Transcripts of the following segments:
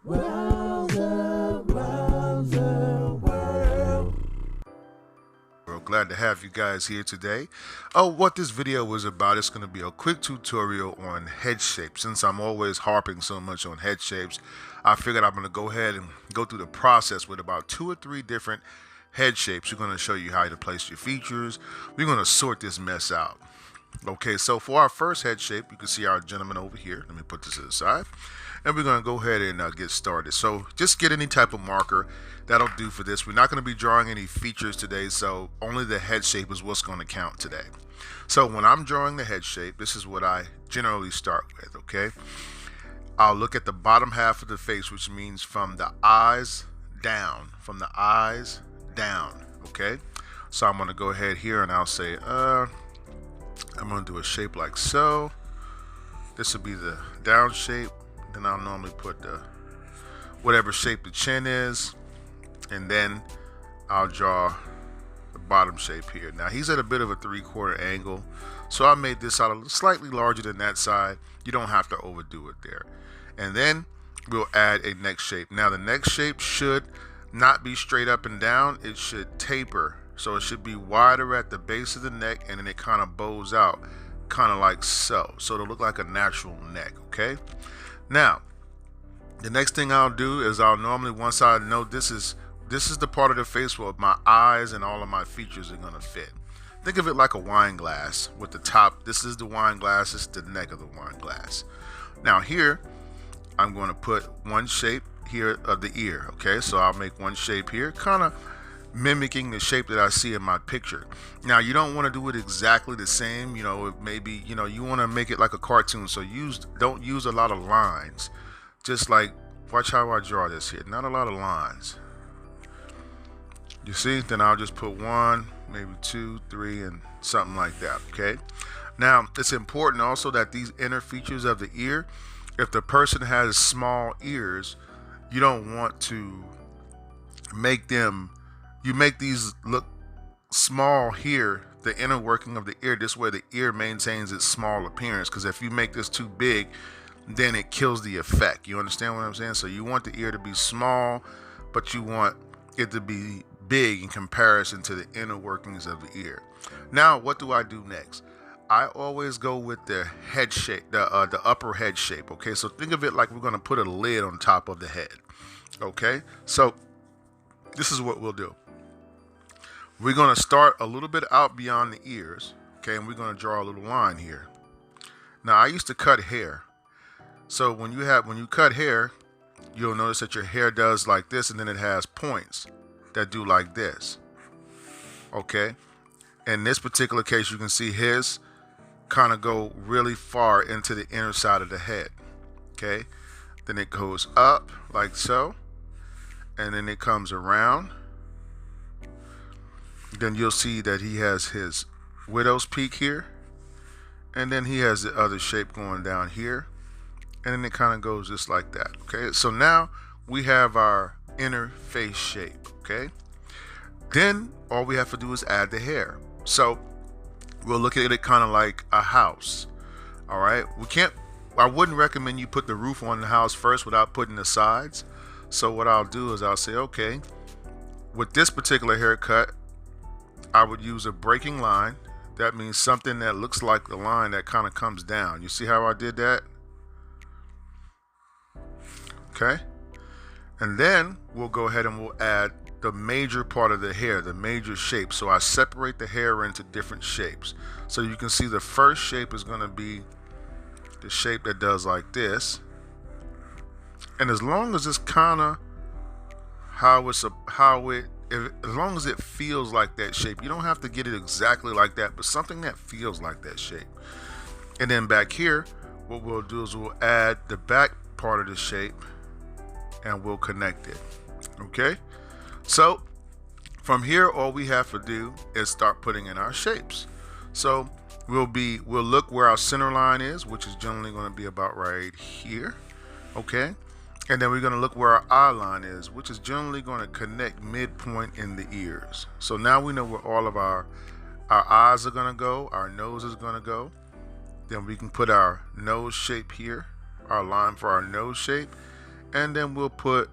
Rowserworld. We're glad to have you guys here today. What this video was about, it's going to be a quick tutorial on head shapes. Since I'm always harping so much on head shapes, I figured I'm going to go ahead and go through the process with about 2 or 3 different head shapes. We're going to show you how to place your features. We're going to sort this mess out. Okay, so for our first head shape, you can see our gentleman over here. Let me put this to the side. And we're going to go ahead and get started. So just get any type of marker. That'll do for this. We're not going to be drawing any features today, so only the head shape is what's going to count today. So when I'm drawing the head shape, this is what I generally start with, okay? I'll look at the bottom half of the face, which means from the eyes down. From the eyes down, okay? So I'm going to go ahead here and I'll say, I'm going to do a shape like so. This will be the down shape. Then I'll normally put the whatever shape the chin is, and then I'll draw the bottom shape here. Now he's at a bit of a 3/4 angle, so I made this out a slightly larger than that side. You don't have to overdo it there. And then we'll add a neck shape. Now the neck shape should not be straight up and down. It should taper. So it should be wider at the base of the neck, and then it kind of bows out, kind of like so. So it'll look like a natural neck, okay? Now, the next thing I'll do is I'll normally, once I know this is the part of the face where my eyes and all of my features are gonna fit. Think of it like a wine glass with the top. This is the wine glass, this is the neck of the wine glass. Now here, I'm gonna put one shape here of the ear, okay? So I'll make one shape here, kind of mimicking the shape that I see in my picture. Now you don't want to do it exactly the same, maybe you want to make it like a cartoon, so don't use a lot of lines. Just like, watch how I draw this here, not a lot of lines. You see? Then I'll just put 1, maybe 2, 3, and something like that, okay? Now it's important also that these inner features of the ear, if the person has small ears, you don't want to make these look small here, the inner working of the ear. This way the ear maintains its small appearance, because if you make this too big, then it kills the effect. You understand what I'm saying? So you want the ear to be small, but you want it to be big in comparison to the inner workings of the ear. Now what do I do next? I always go with the head shape, the upper head shape, okay? So think of it like we're going to put a lid on top of the head, okay? So this is what we'll do. We're going to start a little bit out beyond the ears, okay, and we're going to draw a little line here. Now I used to cut hair, so when you cut hair, you'll notice that your hair does like this, and then it has points that do like this, okay? In this particular case, you can see his kind of go really far into the inner side of the head, okay? Then it goes up like so, and then it comes around. Then you'll see that he has his widow's peak here, and then he has the other shape going down here, and then it kind of goes just like that, okay? So now we have our inner face shape, okay? Then all we have to do is add the hair. So we'll look at it kind of like a house, all right? I wouldn't recommend you put the roof on the house first without putting the sides. So what I'll do is I'll say, okay, with this particular haircut, I would use a breaking line. That means something that looks like the line that kind of comes down. You see how I did that? Okay. And then we'll go ahead and we'll add the major part of the hair, the major shape. So I separate the hair into different shapes. So you can see the first shape is going to be the shape that does like this. And as long as it's kind of as long as it feels like that shape, you don't have to get it exactly like that, but something that feels like that shape. And then back here, what we'll do is we'll add the back part of the shape and we'll connect it, okay? So from here, all we have to do is start putting in our shapes. So we'll look where our center line is, which is generally going to be about right here, okay? And then we're going to look where our eye line is, which is generally going to connect midpoint in the ears. So now we know where all of our eyes are going to go, our nose is going to go. Then we can put our nose shape here, our line for our nose shape. and then we'll put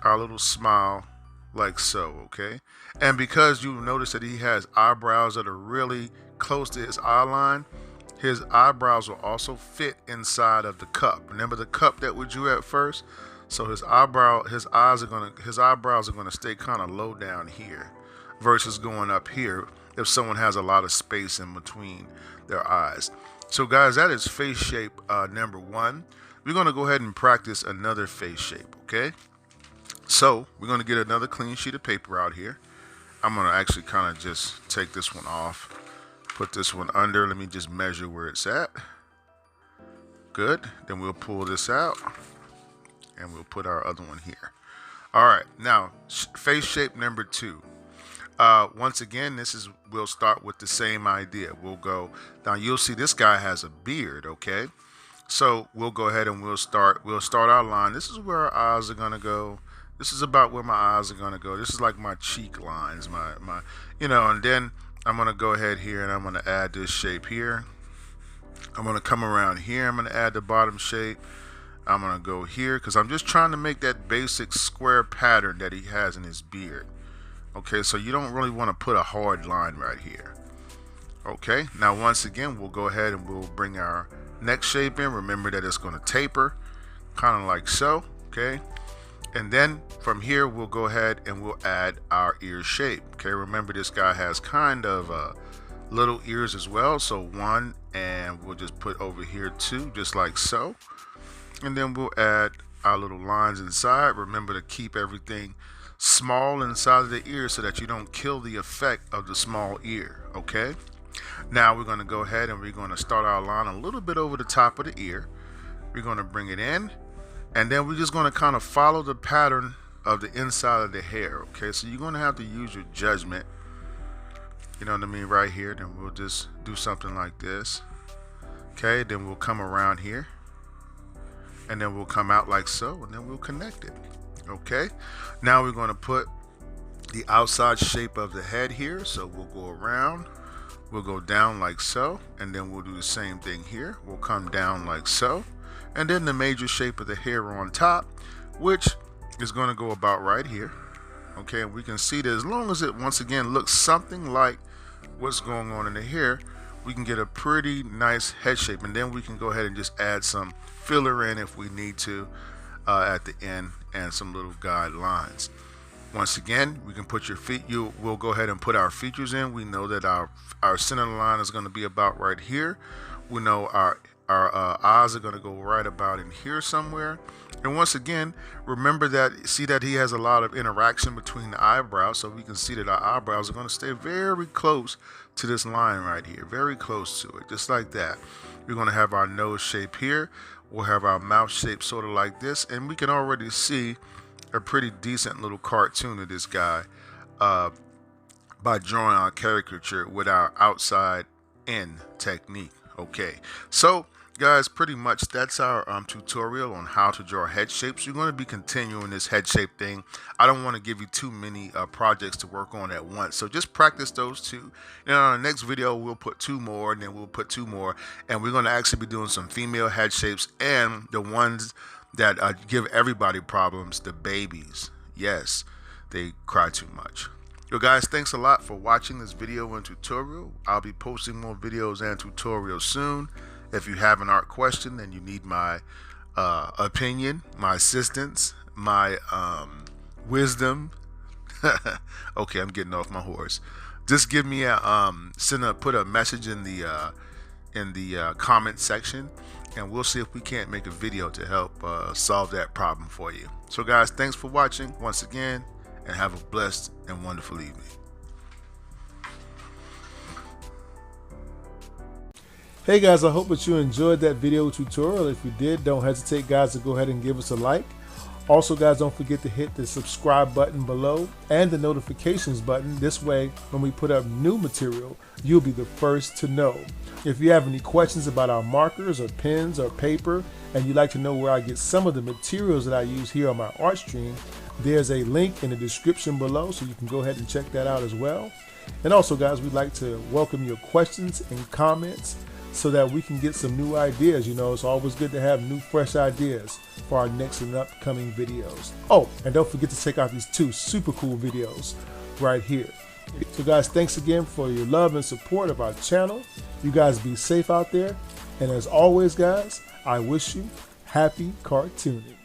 our little smile like so, okay? And because you notice that he has eyebrows that are really close to his eye line, his eyebrows will also fit inside of the cup. Remember the cup that we drew at first? So his eyebrows are gonna stay kind of low down here versus going up here if someone has a lot of space in between their eyes. So guys, that is face shape number 1. We're gonna go ahead and practice another face shape, okay? So we're gonna get another clean sheet of paper out here. I'm gonna actually kind of just take this one off, put this one under. Let me just measure where it's at. Good. Then we'll pull this out and we'll put our other one here. All right, now face shape number 2. Once again, we'll start with the same idea. We'll go now. You'll see this guy has a beard, okay? So we'll go ahead and we'll start our line. This is where our eyes are gonna go. This is about where my eyes are gonna go. This is like my cheek lines, my and then I'm gonna go ahead here and I'm gonna add this shape here. I'm gonna come around here. I'm gonna add the bottom shape. I'm gonna go here because I'm just trying to make that basic square pattern that he has in his beard. Okay, so you don't really want to put a hard line right here. Okay, now once again, we'll go ahead and we'll bring our next shape in. Remember that it's going to taper, kind of like so, okay? And then from here, we'll go ahead and we'll add our ear shape. Okay, remember this guy has kind of little ears as well. So 1, and we'll just put over here 2, just like so. And then we'll add our little lines inside. Remember to keep everything small inside of the ear so that you don't kill the effect of the small ear, okay? Now we're going to go ahead and we're going to start our line a little bit over the top of the ear. We're going to bring it in, and then we're just going to kind of follow the pattern of the inside of the hair, okay? So you're going to have to use your judgment, you know what I mean, right here. Then we'll just do something like this, okay? Then we'll come around here, and then we'll come out like so, and then we'll connect it. Okay, now we're going to put the outside shape of the head here. So we'll go around, we'll go down like so, and then we'll do the same thing here. We'll come down like so, and then the major shape of the hair on top, which is going to go about right here. Okay, and we can see that as long as it once again looks something like what's going on in the hair, we can get a pretty nice head shape, and then we can go ahead and just add some filler in if we need to at the end, and some little guidelines. Once again, we can put your feet. We'll go ahead and put our features in. We know that our center line is going to be about right here. We know our eyes are going to go right about in here somewhere. And once again, remember that, see that he has a lot of interaction between the eyebrows, so we can see that our eyebrows are going to stay very close to this line right here, very close to it, just like that. We're going to have our nose shape here. We'll have our mouth shape sort of like this, and we can already see a pretty decent little cartoon of this guy by drawing our caricature with our outside in technique. Okay, so guys, pretty much that's our tutorial on how to draw head shapes. You're going to be continuing this head shape thing. I don't want to give you too many projects to work on at once, so just practice those 2. And on the next video, we'll put 2 more, and then we'll put 2 more, and we're going to actually be doing some female head shapes and the ones that give everybody problems, the babies. Yes, they cry too much. Yo guys, thanks a lot for watching this video and tutorial. I'll be posting more videos and tutorials soon. If you have an art question and you need my opinion, my assistance, my wisdom, okay, I'm getting off my horse. Just give me put a message in the comment section, and we'll see if we can't make a video to help solve that problem for you. So guys, thanks for watching once again, and have a blessed and wonderful evening. Hey guys, I hope that you enjoyed that video tutorial. If you did, don't hesitate guys to go ahead and give us a like. Also guys, don't forget to hit the subscribe button below and the notifications button. This way, when we put up new material, you'll be the first to know. If you have any questions about our markers or pens or paper, and you'd like to know where I get some of the materials that I use here on my art stream, there's a link in the description below, so you can go ahead and check that out as well. And also guys, we'd like to welcome your questions and comments. so that we can get some new ideas. You know, it's always good to have new, fresh ideas for our next and upcoming videos. Oh, and don't forget to check out these 2 super cool videos right here. So guys, thanks again for your love and support of our channel. You guys be safe out there. And as always, guys, I wish you happy cartooning.